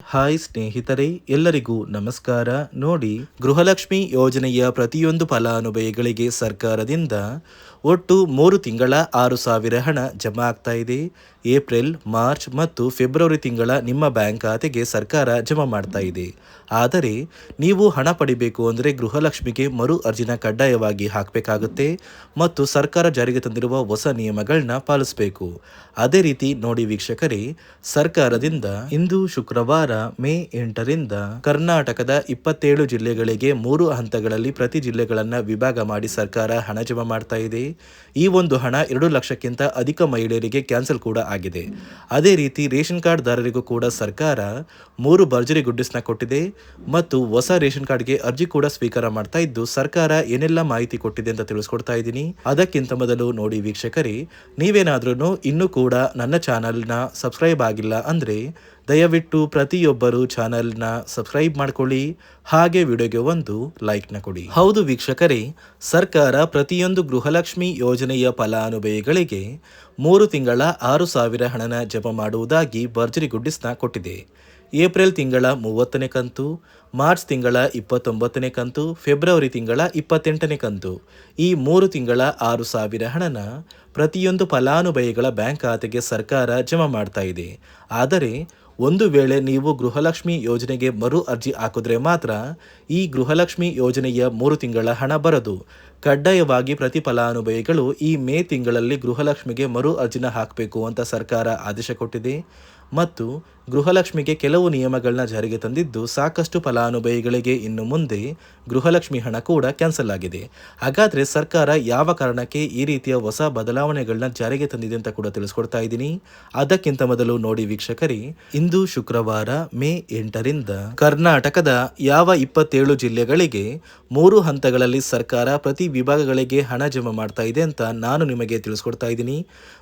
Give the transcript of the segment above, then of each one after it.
Hi ಸ್ನೇಹಿತರೆ, ಎಲ್ಲರಿಗೂ ನಮಸ್ಕಾರ. ನೋಡಿ, ಗೃಹಲಕ್ಷ್ಮಿ ಯೋಜನೆಯ ಪ್ರತಿಯೊಂದು ಫಲಾನುಭವಿಗಳಿಗೆ ಸರ್ಕಾರದಿಂದ ಒಟ್ಟು 3 ತಿಂಗಳ 6,000 ಹಣ ಜಮಾ ಆಗ್ತಾ ಇದೆ. ಏಪ್ರಿಲ್, ಮಾರ್ಚ್ ಮತ್ತು ಫೆಬ್ರವರಿ ತಿಂಗಳ ನಿಮ್ಮ ಬ್ಯಾಂಕ್ ಖಾತೆಗೆ ಸರ್ಕಾರ ಜಮಾ ಮಾಡ್ತಾ ಇದೆ. ಆದರೆ ನೀವು ಹಣ ಪಡಿಬೇಕು ಅಂದರೆ ಗೃಹಲಕ್ಷ್ಮಿಗೆ ಮರು ಅರ್ಜಿನ ಕಡ್ಡಾಯವಾಗಿ ಹಾಕಬೇಕಾಗುತ್ತೆ ಮತ್ತು ಸರ್ಕಾರ ಜಾರಿಗೆ ತಂದಿರುವ ಹೊಸ ನಿಯಮಗಳನ್ನ ಪಾಲಿಸಬೇಕು. ಅದೇ ರೀತಿ ನೋಡಿ ವೀಕ್ಷಕರೇ, ಸರ್ಕಾರದಿಂದ ಇಂದು ಶುಕ್ರವಾರ ಮೇ 8ರಿಂದ ಕರ್ನಾಟಕದ 27 ಜಿಲ್ಲೆಗಳಿಗೆ 3 ಹಂತಗಳಲ್ಲಿ ಪ್ರತಿ ಜಿಲ್ಲೆಗಳನ್ನ ವಿಭಾಗ ಮಾಡಿ ಸರ್ಕಾರ ಹಣ ಜಮಾ ಮಾಡ್ತಾ ಇದೆ. ಈ ಒಂದು ಹಣ 2 ಲಕ್ಷಕ್ಕಿಂತ ಅಧಿಕ ಮಹಿಳೆಯರಿಗೆ ಕ್ಯಾನ್ಸಲ್ ಕೂಡ ಆಗಿದೆ. ಅದೇ ರೀತಿ ರೇಷನ್ ಕಾರ್ಡ್ ದಾರರಿಗೂ ಕೂಡ ಸರ್ಕಾರ 3 ಭರ್ಜರಿ ಗುಡ್ಡಿಸ್ನ ಕೊಟ್ಟಿದೆ ಮತ್ತು ಹೊಸ ರೇಷನ್ ಕಾರ್ಡ್ಗೆ ಅರ್ಜಿ ಕೂಡ ಸ್ವೀಕಾರ ಮಾಡ್ತಾ ಇದ್ದು, ಸರ್ಕಾರ ಏನೆಲ್ಲ ಮಾಹಿತಿ ಕೊಟ್ಟಿದೆ ಅಂತ ತಿಳಿಸ್ಕೊಡ್ತಾ ಇದ್ದೀನಿ. ಅದಕ್ಕಿಂತ ಮೊದಲು ನೋಡಿ ವೀಕ್ಷಕರೇ, ನೀವೇನಾದ್ರೂ ಇನ್ನೂ ಕೂಡ ನನ್ನ ಚಾನಲ್ನ ಸಬ್ಸ್ಕ್ರೈಬ್ ಆಗಿಲ್ಲ ಅಂದ್ರೆ ದಯವಿಟ್ಟು ಪ್ರತಿಯೊಬ್ಬರು ಚಾನಲ್ನ ಸಬ್ಸ್ಕ್ರೈಬ್ ಮಾಡ್ಕೊಳ್ಳಿ, ಹಾಗೆ ವಿಡಿಯೋಗೆ ಒಂದು ಲೈಕ್ನ ಕೊಡಿ. ಹೌದು ವೀಕ್ಷಕರೇ, ಸರ್ಕಾರ ಪ್ರತಿಯೊಂದು ಗೃಹಲಕ್ಷ್ಮಿ ಯೋಜನೆಯ ಫಲಾನುಭವಿಗಳಿಗೆ 3 ತಿಂಗಳ 6,000 ಹಣನ ಜಮಾ ಮಾಡುವುದಾಗಿ ಭರ್ಜರಿ ಗುಡ್ಡಿಸ್ನ ಕೊಟ್ಟಿದೆ. ಏಪ್ರಿಲ್ ತಿಂಗಳ 30ನೇ ಕಂತು, ಮಾರ್ಚ್ ತಿಂಗಳ 29ನೇ ಕಂತು, ಫೆಬ್ರವರಿ ತಿಂಗಳ 28ನೇ ಕಂತು, ಈ 3 ತಿಂಗಳ 6,000 ಹಣನ ಪ್ರತಿಯೊಂದು ಫಲಾನುಭವಿಗಳ ಬ್ಯಾಂಕ್ ಖಾತೆಗೆ ಸರ್ಕಾರ ಜಮಾ ಮಾಡ್ತಾ ಇದೆ. ಆದರೆ ಒಂದು ವೇಳೆ ನೀವು ಗೃಹಲಕ್ಷ್ಮಿ ಯೋಜನೆಗೆ ಮರು ಅರ್ಜಿ ಹಾಕಿದ್ರೆ ಮಾತ್ರ ಈ ಗೃಹಲಕ್ಷ್ಮಿ ಯೋಜನೆಯ 3 ತಿಂಗಳ ಹಣ ಬರದು. ಕಡ್ಡಾಯವಾಗಿ ಪ್ರತಿ ಫಲಾನುಭವಿಗಳು ಈ ಮೇ ತಿಂಗಳಲ್ಲಿ ಗೃಹಲಕ್ಷ್ಮಿಗೆ ಮರು ಅರ್ಜಿನ ಹಾಕಬೇಕು ಅಂತ ಸರ್ಕಾರ ಆದೇಶ ಕೊಟ್ಟಿದೆ ಮತ್ತು ಗೃಹಲಕ್ಷ್ಮಿಗೆ ಕೆಲವು ನಿಯಮಗಳನ್ನ ಜಾರಿಗೆ ತಂದಿದ್ದು, ಸಾಕಷ್ಟು ಫಲಾನುಭವಿಗಳಿಗೆ ಇನ್ನು ಮುಂದೆ ಗೃಹಲಕ್ಷ್ಮಿ ಹಣ ಕೂಡ ಕ್ಯಾನ್ಸಲ್ ಆಗಿದೆ. ಹಾಗಾದರೆ ಸರ್ಕಾರ ಯಾವ ಕಾರಣಕ್ಕೆ ಈ ರೀತಿಯ ಹೊಸ ಬದಲಾವಣೆಗಳನ್ನ ಜಾರಿಗೆ ತಂದಿದೆ ಅಂತ ಕೂಡ ತಿಳಿಸ್ಕೊಡ್ತಾ ಇದ್ದೀನಿ. ಅದಕ್ಕಿಂತ ಮೊದಲು ನೋಡಿ ವೀಕ್ಷಕರೇ, ಇಂದು ಶುಕ್ರವಾರ ಮೇ 8ರಿಂದ ಕರ್ನಾಟಕದ ಯಾವ 27 ಜಿಲ್ಲೆಗಳಿಗೆ 3 ಹಂತಗಳಲ್ಲಿ ಸರ್ಕಾರ ಪ್ರತಿ ವಿಭಾಗಗಳಿಗೆ ಹಣ ಜಮಾ ಮಾಡ್ತಾ ಇದೆ ಅಂತ ನಾನು ನಿಮಗೆ ತಿಳಿಸ್ಕೊಡ್ತಾ ಇದ್ದೀನಿ.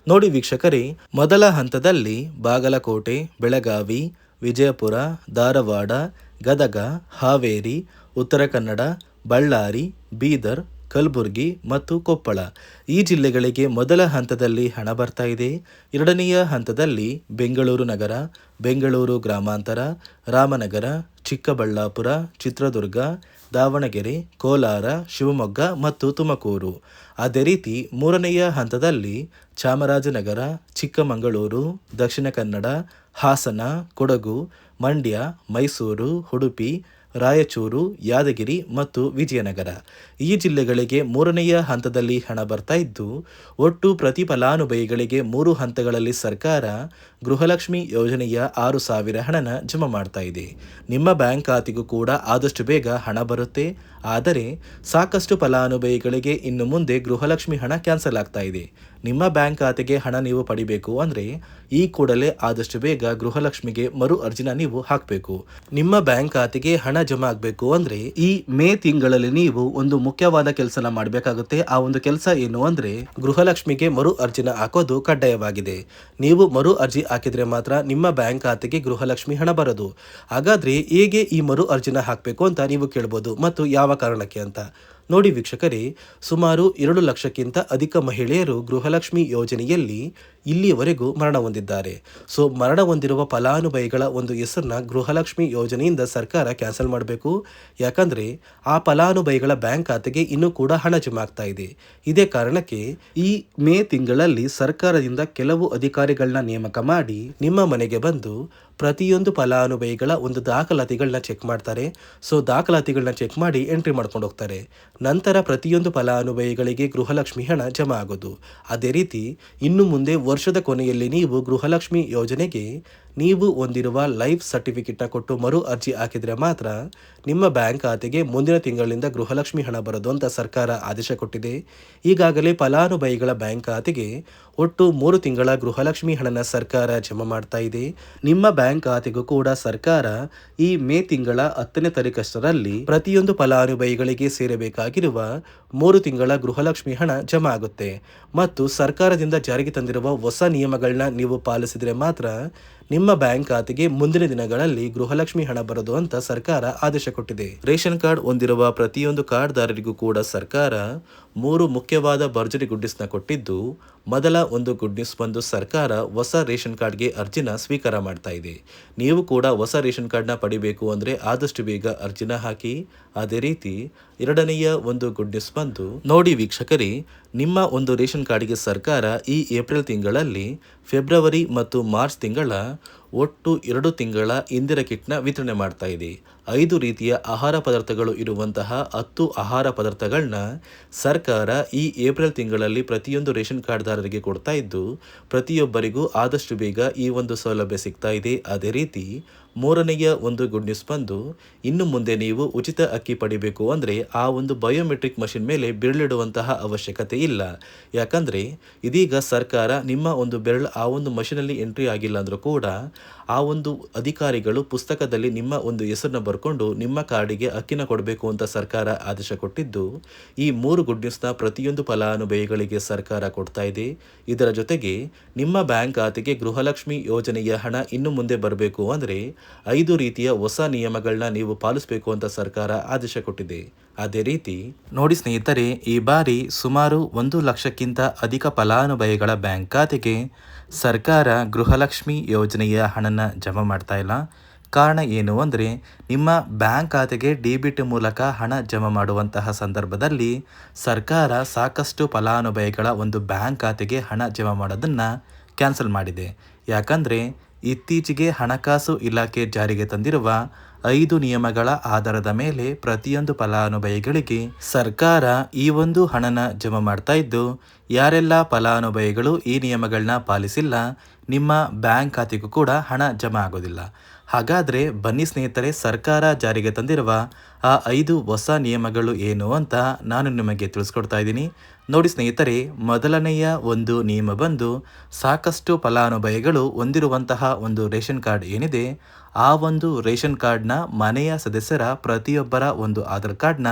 ನೋಡಿ ವೀಕ್ಷಕರೇ, ಮೊದಲ ಹಂತದಲ್ಲಿ ಬಾಗಲಕೋಟೆ, ಬೆಳಗಾವಿ, ವಿಜಯಪುರ, ಧಾರವಾಡ, ಗದಗ, ಹಾವೇರಿ, ಉತ್ತರ ಕನ್ನಡ, ಬಳ್ಳಾರಿ, ಬೀದರ್, ಕಲಬುರಗಿ ಮತ್ತು ಕೊಪ್ಪಳ ಈ ಜಿಲ್ಲೆಗಳಿಗೆ ಮೊದಲ ಹಂತದಲ್ಲಿ ಹಣ ಬರ್ತಾ ಇದೆ. ಎರಡನೆಯ ಹಂತದಲ್ಲಿ ಬೆಂಗಳೂರು ನಗರ, ಬೆಂಗಳೂರು ಗ್ರಾಮಾಂತರ, ರಾಮನಗರ, ಚಿಕ್ಕಬಳ್ಳಾಪುರ, ಚಿತ್ರದುರ್ಗ, ದಾವಣಗೆರೆ, ಕೋಲಾರ, ಶಿವಮೊಗ್ಗ ಮತ್ತು ತುಮಕೂರು. ಅದೇ ರೀತಿ ಮೂರನೆಯ ಹಂತದಲ್ಲಿ ಚಾಮರಾಜನಗರ, ಚಿಕ್ಕಮಗಳೂರು, ದಕ್ಷಿಣ ಕನ್ನಡ, ಹಾಸನ, ಕೊಡಗು, ಮಂಡ್ಯ, ಮೈಸೂರು, ಉಡುಪಿ, ರಾಯಚೂರು, ಯಾದಗಿರಿ ಮತ್ತು ವಿಜಯನಗರ ಈ ಜಿಲ್ಲೆಗಳಿಗೆ ಮೂರನೆಯ ಹಂತದಲ್ಲಿ ಹಣ ಬರ್ತಾ ಇದ್ದು, ಒಟ್ಟು ಪ್ರತಿ ಫಲಾನುಭವಿಗಳಿಗೆ 3 ಹಂತಗಳಲ್ಲಿ ಸರ್ಕಾರ ಗೃಹಲಕ್ಷ್ಮಿ ಯೋಜನೆಯ 6,000 ಹಣನ ಜಮಾ ಮಾಡ್ತಾ ಇದೆ. ನಿಮ್ಮ ಬ್ಯಾಂಕ್ ಖಾತೆಗೂ ಕೂಡ ಆದಷ್ಟು ಬೇಗ ಹಣ ಬರುತ್ತೆ. ಆದರೆ ಸಾಕಷ್ಟು ಫಲಾನುಭವಿಗಳಿಗೆ ಇನ್ನು ಮುಂದೆ ಗೃಹಲಕ್ಷ್ಮಿ ಹಣ ಕ್ಯಾನ್ಸಲ್ ಆಗ್ತಾ ಇದೆ. ನಿಮ್ಮ ಬ್ಯಾಂಕ್ ಖಾತೆಗೆ ಹಣ ನೀವು ಪಡಿಬೇಕು ಅಂದರೆ ಈ ಕೂಡಲೇ ಆದಷ್ಟು ಬೇಗ ಗೃಹಲಕ್ಷ್ಮಿಗೆ ಮರು ಅರ್ಜಿನ ನೀವು ಹಾಕಬೇಕು. ನಿಮ್ಮ ಬ್ಯಾಂಕ್ ಖಾತೆಗೆ ಹಣ ಜಮಾ ಆಗಬೇಕು ಅಂದರೆ ಈ ಮೇ ತಿಂಗಳಲ್ಲಿ ನೀವು ಒಂದು ಮುಖ್ಯವಾದ ಕೆಲಸನ ಮಾಡಬೇಕಾಗುತ್ತೆ. ಆ ಒಂದು ಕೆಲಸ ಏನು ಅಂದರೆ ಗೃಹಲಕ್ಷ್ಮಿಗೆ ಮರು ಅರ್ಜಿನ ಹಾಕೋದು ಕಡ್ಡಾಯವಾಗಿದೆ. ನೀವು ಮರು ಅರ್ಜಿ ಹಾಕಿದ್ರೆ ಮಾತ್ರ ನಿಮ್ಮ ಬ್ಯಾಂಕ್ ಖಾತೆಗೆ ಗೃಹಲಕ್ಷ್ಮಿ ಹಣ ಬರೋದು. ಹಾಗಾದ್ರೆ ಹೇಗೆ ಈ ಮರು ಅರ್ಜಿನ ಹಾಕಬೇಕು ಅಂತ ನೀವು ಕೇಳ್ಬೋದು, ಮತ್ತು ಯಾವ ಕಾರಣಕ್ಕೆ ಅಂತ. ನೋಡಿ ವೀಕ್ಷಕರೇ, ಸುಮಾರು 2 ಲಕ್ಷಕ್ಕಿಂತ ಅಧಿಕ ಮಹಿಳೆಯರು ಗೃಹಲಕ್ಷ್ಮಿ ಯೋಜನೆಯಲ್ಲಿ ಇಲ್ಲಿಯವರೆಗೂ ಮರಣ ಹೊಂದಿದ್ದಾರೆ. ಸೊ ಮರಣ ಹೊಂದಿರುವ ಫಲಾನುಭವಿಗಳ ಒಂದು ಹೆಸರನ್ನ ಗೃಹಲಕ್ಷ್ಮಿ ಯೋಜನೆಯಿಂದ ಸರ್ಕಾರ ಕ್ಯಾನ್ಸಲ್ ಮಾಡಬೇಕು. ಯಾಕಂದ್ರೆ ಆ ಫಲಾನುಭವಿಗಳ ಬ್ಯಾಂಕ್ ಖಾತೆಗೆ ಇನ್ನೂ ಕೂಡ ಹಣ ಜಮಾ ಆಗ್ತಾ ಇದೆ. ಇದೇ ಕಾರಣಕ್ಕೆ ಈ ಮೇ ತಿಂಗಳಲ್ಲಿ ಸರ್ಕಾರದಿಂದ ಕೆಲವು ಅಧಿಕಾರಿಗಳನ್ನ ನೇಮಕ ಮಾಡಿ ನಿಮ್ಮ ಮನೆಗೆ ಬಂದು ಪ್ರತಿಯೊಂದು ಫಲಾನುಭವಿಗಳ ಒಂದು ದಾಖಲಾತಿಗಳನ್ನ ಚೆಕ್ ಮಾಡ್ತಾರೆ. ಸೊ ದಾಖಲಾತಿಗಳನ್ನ ಚೆಕ್ ಮಾಡಿ ಎಂಟ್ರಿ ಮಾಡ್ಕೊಂಡು ಹೋಗ್ತಾರೆ. ನಂತರ ಪ್ರತಿಯೊಂದು ಫಲಾನುಭವಿಗಳಿಗೆ ಗೃಹಲಕ್ಷ್ಮಿ ಹಣ ಜಮಾ ಆಗೋದು. ಅದೇ ರೀತಿ ಇನ್ನು ಮುಂದೆ ವರ್ಷದ ಕೊನೆಯಲ್ಲಿ ನೀವು ಗೃಹಲಕ್ಷ್ಮಿ ಯೋಜನೆಗೆ ನೀವು ಹೊಂದಿರುವ ಲೈಫ್ ಸರ್ಟಿಫಿಕೇಟ್ನ ಕೊಟ್ಟು ಮರು ಅರ್ಜಿ ಹಾಕಿದರೆ ಮಾತ್ರ ನಿಮ್ಮ ಬ್ಯಾಂಕ್ ಖಾತೆಗೆ ಮುಂದಿನ ತಿಂಗಳಿಂದ ಗೃಹಲಕ್ಷ್ಮಿ ಹಣ ಬರೋದು ಅಂತ ಸರ್ಕಾರ ಆದೇಶ ಕೊಟ್ಟಿದೆ. ಈಗಾಗಲೇ ಫಲಾನುಭವಿಗಳ ಬ್ಯಾಂಕ್ ಖಾತೆಗೆ ಒಟ್ಟು 3 ತಿಂಗಳ ಗೃಹಲಕ್ಷ್ಮಿ ಹಣನ ಸರ್ಕಾರ ಜಮಾ ಮಾಡ್ತಾ ಇದೆ. ನಿಮ್ಮ ಬ್ಯಾಂಕ್ ಖಾತೆಗೂ ಕೂಡ ಸರ್ಕಾರ ಈ ಮೇ ತಿಂಗಳ 10ನೇ ತಾರೀಕಷ್ಟರಲ್ಲಿ ಪ್ರತಿಯೊಂದು ಫಲಾನುಭವಿಗಳಿಗೆ ಸೇರಬೇಕಾಗಿರುವ 3 ತಿಂಗಳ ಗೃಹಲಕ್ಷ್ಮಿ ಹಣ ಜಮಾ ಆಗುತ್ತೆ. ಮತ್ತು ಸರ್ಕಾರದಿಂದ ಜಾರಿಗೆ ತಂದಿರುವ ಹೊಸ ನಿಯಮಗಳನ್ನ ನೀವು ಪಾಲಿಸಿದರೆ ಮಾತ್ರ ನಿಮ್ಮ ಬ್ಯಾಂಕ್ ಖಾತೆಗೆ ಮುಂದಿನ ದಿನಗಳಲ್ಲಿ ಗೃಹಲಕ್ಷ್ಮಿ ಹಣ ಬರದು ಅಂತ ಸರ್ಕಾರ ಆದೇಶ ಕೊಟ್ಟಿದೆ. ರೇಷನ್ ಕಾರ್ಡ್ ಹೊಂದಿರುವ ಪ್ರತಿಯೊಂದು ಕಾರ್ಡ್ದಾರರಿಗೂ ಕೂಡ ಸರ್ಕಾರ 3 ಮುಖ್ಯವಾದ ಭರ್ಜರಿ ಗುಡ್ ನ್ಯೂಸ್ನ ಕೊಟ್ಟಿದ್ದು, ಮೊದಲ ಒಂದು ಗುಡ್ ನ್ಯೂಸ್ ಬಂದು ಸರ್ಕಾರ ಹೊಸ ರೇಷನ್ ಕಾರ್ಡ್ಗೆ ಅರ್ಜಿನ ಸ್ವೀಕಾರ ಮಾಡ್ತಾ ಇದೆ. ನೀವು ಕೂಡ ಹೊಸ ರೇಷನ್ ಕಾರ್ಡ್ನ ಪಡಿಬೇಕು ಅಂದರೆ ಆದಷ್ಟು ಬೇಗ ಅರ್ಜಿನ ಹಾಕಿ. ಅದೇ ರೀತಿ ಎರಡನೆಯ ಒಂದು ಗುಡ್ ನ್ಯೂಸ್ ಬಂದು ನೋಡಿ ವೀಕ್ಷಕರೇ, ನಿಮ್ಮ ಒಂದು ರೇಷನ್ ಕಾರ್ಡ್ಗೆ ಸರ್ಕಾರ ಈ ಏಪ್ರಿಲ್ ತಿಂಗಳಲ್ಲಿ ಫೆಬ್ರವರಿ ಮತ್ತು ಮಾರ್ಚ್ ತಿಂಗಳ ಒಟ್ಟು 2 ತಿಂಗಳ ಇಂದಿರಾ ಕಿಟ್ನ ವಿತರಣೆ ಮಾಡ್ತಾ ಇದೆ. 5 ರೀತಿಯ ಆಹಾರ ಪದಾರ್ಥಗಳು ಇರುವಂತಹ 10 ಆಹಾರ ಪದಾರ್ಥಗಳನ್ನ ಸರ್ಕಾರ ಈ ಏಪ್ರಿಲ್ ತಿಂಗಳಲ್ಲಿ ಪ್ರತಿಯೊಂದು ರೇಷನ್ ಕಾರ್ಡ್ದಾರರಿಗೆ ಕೊಡ್ತಾ ಇದ್ದು, ಪ್ರತಿಯೊಬ್ಬರಿಗೂ ಆದಷ್ಟು ಬೇಗ ಈ ಒಂದು ಸೌಲಭ್ಯ ಸಿಗ್ತಾ ಇದೆ. ಅದೇ ರೀತಿ ಮೂರನೆಯ ಒಂದು ಗುಡ್ ನ್ಯೂಸ್ ಬಂದು, ಇನ್ನು ಮುಂದೆ ನೀವು ಉಚಿತ ಅಕ್ಕಿ ಪಡಿಬೇಕು ಅಂದರೆ ಆ ಒಂದು ಬಯೋಮೆಟ್ರಿಕ್ ಮಷಿನ್ ಮೇಲೆ ಬೆರಳಿಡುವಂತಹ ಅವಶ್ಯಕತೆ ಇಲ್ಲ. ಯಾಕಂದರೆ ಇದೀಗ ಸರ್ಕಾರ ನಿಮ್ಮ ಒಂದು ಬೆರಳು ಆ ಒಂದು ಮಷಿನಲ್ಲಿ ಎಂಟ್ರಿ ಆಗಿಲ್ಲ ಅಂದರೂ ಕೂಡ ಆ ಒಂದು ಅಧಿಕಾರಿಗಳು ಪುಸ್ತಕದಲ್ಲಿ ನಿಮ್ಮ ಒಂದು ಹೆಸರನ್ನ ಬರ್ಕೊಂಡು ನಿಮ್ಮ ಕಾರ್ಡಿಗೆ ಅಕ್ಕಿನ ಕೊಡಬೇಕು ಅಂತ ಸರ್ಕಾರ ಆದೇಶ ಕೊಟ್ಟಿದ್ದು, ಈ 3 ಗುಡ್ ನ್ಯೂಸ್ನ ಪ್ರತಿಯೊಂದು ಫಲಾನುಭವಿಗಳಿಗೆ ಸರ್ಕಾರ ಕೊಡ್ತಾ ಇದೆ. ಇದರ ಜೊತೆಗೆ ನಿಮ್ಮ ಬ್ಯಾಂಕ್ ಖಾತೆಗೆ ಗೃಹಲಕ್ಷ್ಮಿ ಯೋಜನೆಯ ಹಣ ಇನ್ನು ಮುಂದೆ ಬರಬೇಕು ಅಂದರೆ 5 ರೀತಿಯ ಹೊಸ ನಿಯಮಗಳನ್ನ ನೀವು ಪಾಲಿಸಬೇಕು ಅಂತ ಸರ್ಕಾರ ಆದೇಶ ಕೊಟ್ಟಿದೆ. ಅದೇ ರೀತಿ ನೋಡಿ ಸ್ನೇಹಿತರೆ, ಈ ಬಾರಿ ಸುಮಾರು 1 ಲಕ್ಷಕ್ಕಿಂತ ಅಧಿಕ ಫಲಾನುಭವಿಗಳ ಬ್ಯಾಂಕ್ ಖಾತೆಗೆ ಸರ್ಕಾರ ಗೃಹಲಕ್ಷ್ಮಿ ಯೋಜನೆಯ ಹಣನ ಜಮಾ ಮಾಡ್ತಾ ಇಲ್ಲ. ಕಾರಣ ಏನು ಅಂದರೆ, ನಿಮ್ಮ ಬ್ಯಾಂಕ್ ಖಾತೆಗೆ ಡೆಬಿಟ್ ಮೂಲಕ ಹಣ ಜಮಾ ಮಾಡುವಂತಹ ಸಂದರ್ಭದಲ್ಲಿ ಸರ್ಕಾರ ಸಾಕಷ್ಟು ಫಲಾನುಭವಿಗಳ ಒಂದು ಬ್ಯಾಂಕ್ ಖಾತೆಗೆ ಹಣ ಜಮಾ ಮಾಡೋದನ್ನು ಕ್ಯಾನ್ಸಲ್ ಮಾಡಿದೆ. ಯಾಕಂದರೆ ಇತ್ತೀಚೆಗೆ ಹಣಕಾಸು ಇಲಾಖೆ ಜಾರಿಗೆ ತಂದಿರುವ 5 ನಿಯಮಗಳ ಆಧಾರದ ಮೇಲೆ ಪ್ರತಿಯೊಂದು ಫಲಾನುಭವಿಗಳಿಗೆ ಸರ್ಕಾರ ಈ ಒಂದು ಹಣನ ಜಮಾ ಮಾಡ್ತಾ ಇದ್ದು, ಯಾರೆಲ್ಲ ಫಲಾನುಭವಿಗಳು ಈ ನಿಯಮಗಳನ್ನ ಪಾಲಿಸಿಲ್ಲ ನಿಮ್ಮ ಬ್ಯಾಂಕ್ ಖಾತೆಗೂ ಕೂಡ ಹಣ ಜಮಾ ಆಗೋದಿಲ್ಲ. ಹಾಗಾದರೆ ಬನ್ನಿ ಸ್ನೇಹಿತರೆ, ಸರ್ಕಾರ ಜಾರಿಗೆ ತಂದಿರುವ ಆ 5 ಹೊಸ ನಿಯಮಗಳು ಏನು ಅಂತ ನಾನು ನಿಮಗೆ ತಿಳಿಸ್ಕೊಡ್ತಾ ಇದ್ದೀನಿ. ನೋಡಿ ಸ್ನೇಹಿತರೆ, ಮೊದಲನೆಯ ಒಂದು ನಿಯಮ ಬಂದು, ಸಾಕಷ್ಟು ಫಲಾನುಭವಿಗಳು ಹೊಂದಿರುವಂತಹ ಒಂದು ರೇಷನ್ ಕಾರ್ಡ್ ಏನಿದೆ, ಆ ಒಂದು ರೇಷನ್ ಕಾರ್ಡ್ನ ಮನೆಯ ಸದಸ್ಯರ ಪ್ರತಿಯೊಬ್ಬರ ಒಂದು ಆಧಾರ್ ಕಾರ್ಡ್ನ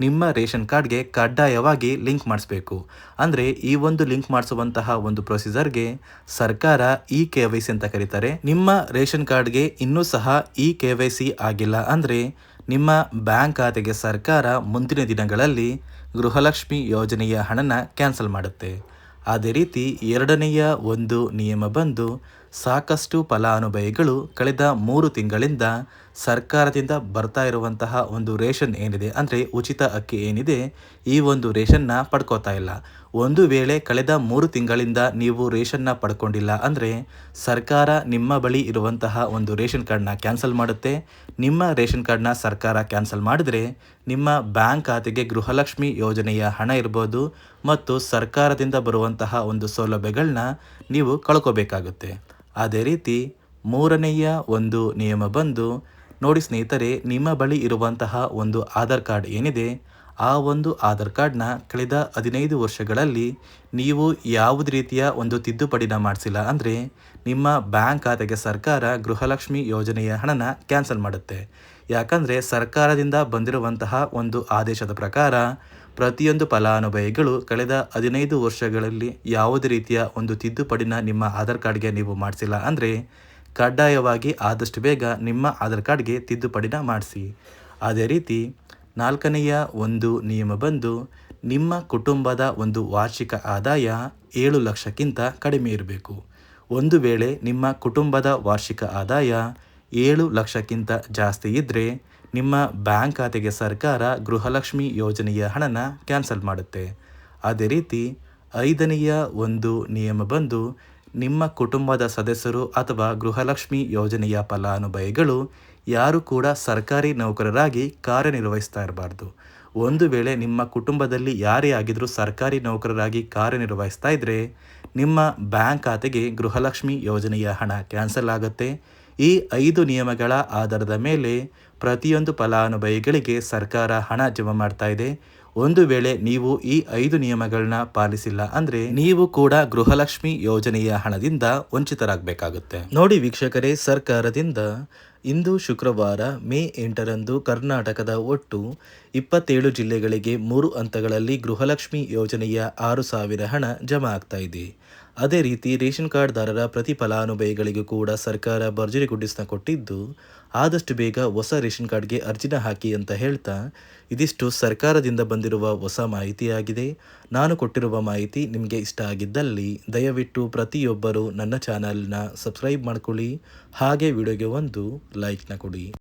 ನಿಮ್ಮ ರೇಷನ್ ಕಾರ್ಡ್ಗೆ ಕಡ್ಡಾಯವಾಗಿ ಲಿಂಕ್ ಮಾಡಿಸ್ಬೇಕು. ಅಂದರೆ ಈ ಒಂದು ಲಿಂಕ್ ಮಾಡಿಸುವಂತಹ ಒಂದು ಪ್ರೊಸೀಜರ್ಗೆ ಸರ್ಕಾರ KYC ಅಂತ ಕರೀತಾರೆ. ನಿಮ್ಮ ರೇಷನ್ ಕಾರ್ಡ್ಗೆ ಇನ್ನೂ ಸಹ KYC ಆಗಿಲ್ಲ ಅಂದರೆ ನಿಮ್ಮ ಬ್ಯಾಂಕ್ ಖಾತೆಗೆ ಸರ್ಕಾರ ಮುಂದಿನ ದಿನಗಳಲ್ಲಿ ಗೃಹಲಕ್ಷ್ಮಿ ಯೋಜನೆಯ ಹಣನ ಕ್ಯಾನ್ಸಲ್ ಮಾಡುತ್ತೆ. ಅದೇ ರೀತಿ ಎರಡನೆಯ ಒಂದು ನಿಯಮ ಬಂದು, ಸಾಕಷ್ಟು ಫಲಾನುಭವಿಗಳು ಕಳೆದ 3 ತಿಂಗಳಿಂದ ಸರ್ಕಾರದಿಂದ ಬರ್ತಾ ಇರುವಂತಹ ಒಂದು ರೇಷನ್ ಏನಿದೆ, ಅಂದರೆ ಉಚಿತ ಅಕ್ಕಿ ಏನಿದೆ, ಈ ಒಂದು ರೇಷನ್ನ ಪಡ್ಕೋತಾ ಇಲ್ಲ. ಒಂದು ವೇಳೆ ಕಳೆದ 3 ತಿಂಗಳಿಂದ ನೀವು ರೇಷನ್ನ ಪಡ್ಕೊಂಡಿಲ್ಲ ಅಂದರೆ ಸರ್ಕಾರ ನಿಮ್ಮ ಬಳಿ ಇರುವಂತಹ ಒಂದು ರೇಷನ್ ಕಾರ್ಡ್ನ ಕ್ಯಾನ್ಸಲ್ ಮಾಡುತ್ತೆ. ನಿಮ್ಮ ರೇಷನ್ ಕಾರ್ಡ್ನ ಸರ್ಕಾರ ಕ್ಯಾನ್ಸಲ್ ಮಾಡಿದರೆ ನಿಮ್ಮ ಬ್ಯಾಂಕ್ ಖಾತೆಗೆ ಗೃಹಲಕ್ಷ್ಮಿ ಯೋಜನೆಯ ಹಣ ಇರ್ಬೋದು ಮತ್ತು ಸರ್ಕಾರದಿಂದ ಬರುವಂತಹ ಒಂದು ಸೌಲಭ್ಯಗಳನ್ನ ನೀವು ಕಳ್ಕೋಬೇಕಾಗುತ್ತೆ. ಅದೇ ರೀತಿ ಮೂರನೆಯ ಒಂದು ನಿಯಮ ಬಂದು, ನೋಡಿ ಸ್ನೇಹಿತರೆ, ನಿಮ್ಮ ಬಳಿ ಇರುವಂತಹ ಒಂದು ಆಧಾರ್ ಕಾರ್ಡ್ ಏನಿದೆ, ಆ ಒಂದು ಆಧಾರ್ ಕಾರ್ಡ್ನ ಕಳೆದ 15 ವರ್ಷಗಳಲ್ಲಿ ನೀವು ಯಾವುದೇ ರೀತಿಯ ಒಂದು ತಿದ್ದುಪಡಿನ ಮಾಡಿಸಿಲ್ಲ ಅಂದರೆ ನಿಮ್ಮ ಬ್ಯಾಂಕ್ ಖಾತೆಗೆ ಸರ್ಕಾರ ಗೃಹಲಕ್ಷ್ಮಿ ಯೋಜನೆಯ ಹಣನ ಕ್ಯಾನ್ಸಲ್ ಮಾಡುತ್ತೆ. ಯಾಕಂದರೆ ಸರ್ಕಾರದಿಂದ ಬಂದಿರುವಂತಹ ಒಂದು ಆದೇಶದ ಪ್ರಕಾರ ಪ್ರತಿಯೊಂದು ಫಲಾನುಭವಿಗಳು ಕಳೆದ 15 ವರ್ಷಗಳಲ್ಲಿ ಯಾವುದೇ ರೀತಿಯ ಒಂದು ತಿದ್ದುಪಡಿನ ನಿಮ್ಮ ಆಧಾರ್ ಕಾರ್ಡ್ಗೆ ನೀವು ಮಾಡಿಸಿಲ್ಲ ಅಂದರೆ ಕಡ್ಡಾಯವಾಗಿ ಆದಷ್ಟು ಬೇಗ ನಿಮ್ಮ ಆಧಾರ್ ಕಾರ್ಡ್ಗೆ ತಿದ್ದುಪಡಿನ ಮಾಡಿಸಿ. ಅದೇ ರೀತಿ 4ನೆಯ ಒಂದು ನಿಯಮ ಬಂದು, ನಿಮ್ಮ ಕುಟುಂಬದ ಒಂದು ವಾರ್ಷಿಕ ಆದಾಯ 7 ಲಕ್ಷಕ್ಕಿಂತ ಕಡಿಮೆ ಇರಬೇಕು. ಒಂದು ವೇಳೆ ನಿಮ್ಮ ಕುಟುಂಬದ ವಾರ್ಷಿಕ ಆದಾಯ 7 ಲಕ್ಷಕ್ಕಿಂತ ಜಾಸ್ತಿ ಇದ್ದರೆ ನಿಮ್ಮ ಬ್ಯಾಂಕ್ ಖಾತೆಗೆ ಸರ್ಕಾರ ಗೃಹಲಕ್ಷ್ಮಿ ಯೋಜನೆಯ ಹಣನ ಕ್ಯಾನ್ಸಲ್ ಮಾಡುತ್ತೆ. ಅದೇ ರೀತಿ 5ನೆಯ ಒಂದು ನಿಯಮ ಬಂದು, ನಿಮ್ಮ ಕುಟುಂಬದ ಸದಸ್ಯರು ಅಥವಾ ಗೃಹಲಕ್ಷ್ಮಿ ಯೋಜನೆಯ ಫಲಾನುಭವಿಗಳು ಯಾರು ಕೂಡ ಸರ್ಕಾರಿ ನೌಕರರಾಗಿ ಕಾರ್ಯನಿರ್ವಹಿಸ್ತಾ ಇರಬಾರ್ದು. ಒಂದು ವೇಳೆ ನಿಮ್ಮ ಕುಟುಂಬದಲ್ಲಿ ಯಾರೇ ಆಗಿದ್ರೂ ಸರ್ಕಾರಿ ನೌಕರರಾಗಿ ಕಾರ್ಯನಿರ್ವಹಿಸ್ತಾ ಇದ್ದರೆ ನಿಮ್ಮ ಬ್ಯಾಂಕ್ ಖಾತೆಗೆ ಗೃಹಲಕ್ಷ್ಮಿ ಯೋಜನೆಯ ಹಣ ಕ್ಯಾನ್ಸಲ್ ಆಗುತ್ತೆ. ಈ 5 ನಿಯಮಗಳ ಆಧಾರದ ಮೇಲೆ ಪ್ರತಿಯೊಂದು ಫಲಾನುಭವಿಗಳಿಗೆ ಸರ್ಕಾರ ಹಣ ಜಮಾ ಮಾಡ್ತಾ ಇದೆ. ಒಂದು ವೇಳೆ ನೀವು ಈ 5 ನಿಯಮಗಳನ್ನ ಪಾಲಿಸಿಲ್ಲ ಅಂದರೆ ನೀವು ಕೂಡ ಗೃಹಲಕ್ಷ್ಮಿ ಯೋಜನೆಯ ಹಣದಿಂದ ವಂಚಿತರಾಗಬೇಕಾಗುತ್ತೆ. ನೋಡಿ ವೀಕ್ಷಕರೇ, ಸರ್ಕಾರದಿಂದ ಇಂದು ಶುಕ್ರವಾರ ಮೇ 8ರಂದು ಕರ್ನಾಟಕದ ಒಟ್ಟು 27 ಜಿಲ್ಲೆಗಳಿಗೆ 3 ಹಂತಗಳಲ್ಲಿ ಗೃಹಲಕ್ಷ್ಮಿ ಯೋಜನೆಯ 6,000 ಹಣ ಜಮಾ ಆಗ್ತಾ ಇದೆ. ಅದೇ ರೀತಿ ರೇಷನ್ ಕಾರ್ಡ್ದಾರರ ಪ್ರತಿ ಫಲಾನುಭವಿಗಳಿಗೂ ಕೂಡ ಸರ್ಕಾರ ಭರ್ಜರಿ ಗುಡ್ಡಿಸ್ನ ಕೊಟ್ಟಿದ್ದು, ಆದಷ್ಟು ಬೇಗ ಹೊಸ ರೇಷನ್ ಕಾರ್ಡ್ಗೆ ಅರ್ಜಿನ ಹಾಕಿ ಅಂತ ಹೇಳ್ತಾ, ಇದಿಷ್ಟು ಸರ್ಕಾರದಿಂದ ಬಂದಿರುವ ಹೊಸ ಮಾಹಿತಿಯಾಗಿದೆ. ನಾನು ಕೊಟ್ಟಿರುವ ಮಾಹಿತಿ ನಿಮಗೆ ಇಷ್ಟ ಆಗಿದ್ದಲ್ಲಿ ದಯವಿಟ್ಟು ಪ್ರತಿಯೊಬ್ಬರು ನನ್ನ ಚಾನಲ್ನ ಸಬ್ಸ್ಕ್ರೈಬ್ ಮಾಡ್ಕೊಳ್ಳಿ, ಹಾಗೆ ವಿಡಿಯೋಗೆ ಒಂದು ಲೈಕ್ನ ಕೊಡಿ.